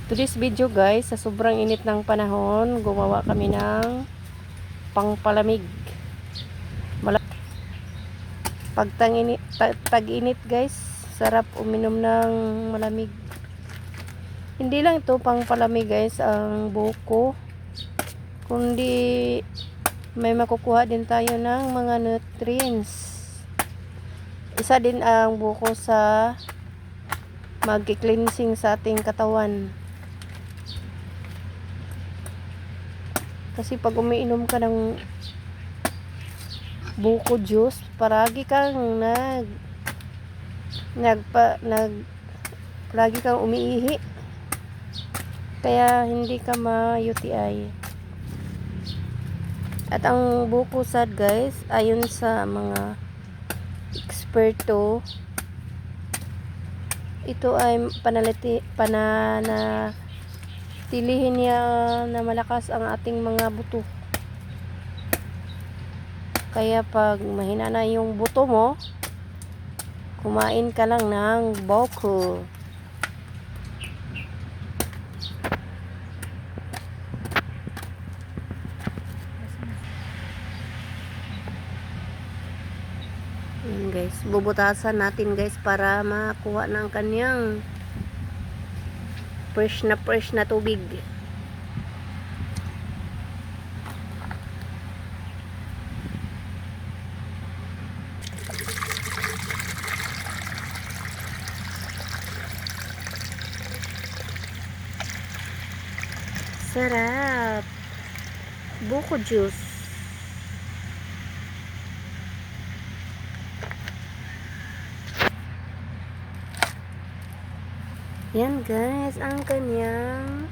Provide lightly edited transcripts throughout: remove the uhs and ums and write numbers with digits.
Today's video guys, sa sobrang init ng panahon, gumawa kami ng pangpalamig. Pag tag-init guys, sarap uminom ng malamig. Hindi lang ito pangpalamig guys, ang buko. Kundi may makukuha din tayo ng mga nutrients. Isa din ang buko sa mag-cleansing sa ating katawan. Kasi pag umiinom ka ng buko juice, paragi kang lagi kang umiihi. Kaya hindi ka ma-UTI. At ang buko sad guys, ayon sa mga eksperto, ito ay tilihin niya na malakas ang ating mga buto. Kaya pag mahina na yung buto mo, kumain ka lang ng buko. Ayan guys, bubutasan natin guys para makuha ng kanyang fresh na tubig. Sarap. Buko juice. Yan guys, ang kanyang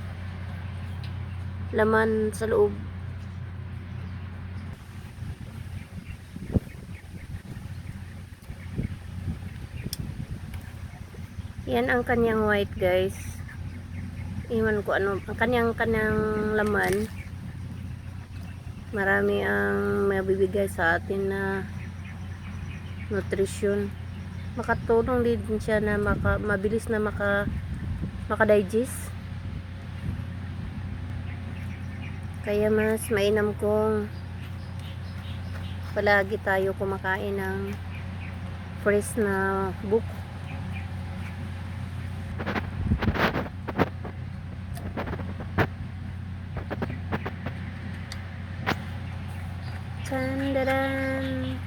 laman sa loob. Yan ang kanyang white guys. Iwan ko ano, ang kanyang laman. Marami ang mabibigay sa atin na nutrition. Makatulong din siya na mabilis na maka-digest. Kaya mas mainam kung palagi tayo kumakain ng fresh na buko. Tandaran.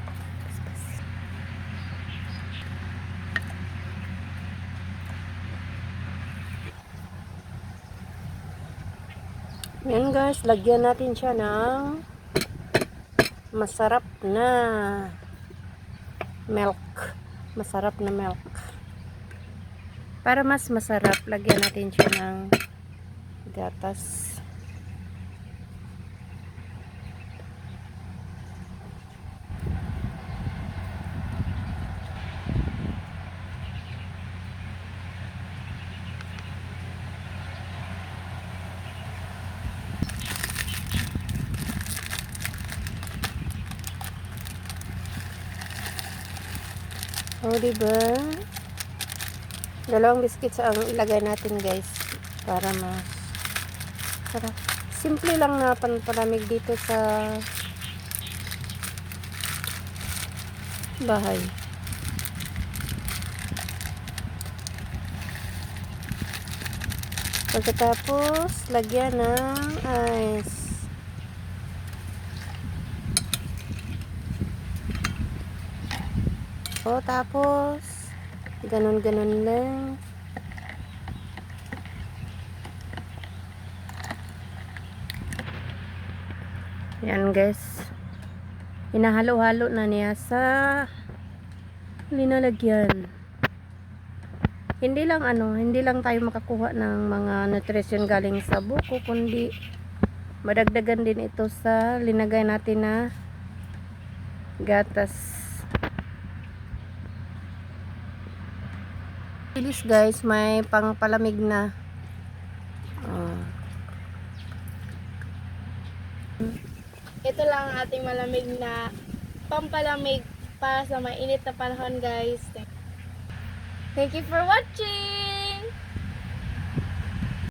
Yan guys, lagyan natin siya ng masarap na milk. Masarap na milk. Para mas masarap, lagyan natin siya ng gatas. O, diba? Dalawang biscuits ang ilagay natin guys para mas sarap. Simple lang na palamig dito sa bahay. Pagkatapos lagyan ng ice. O, tapos ganun-ganun lang. Yan guys, hinahalo-halo na niya sa linalagyan. Hindi lang tayo makakuha ng mga nutrition galing sa buko, kundi madagdagan din ito sa linagay natin na gatas. Bilis guys, may pangpalamig na. Ito lang ang ating malamig na pampalamig para sa mainit na panahon guys. Thank you for watching!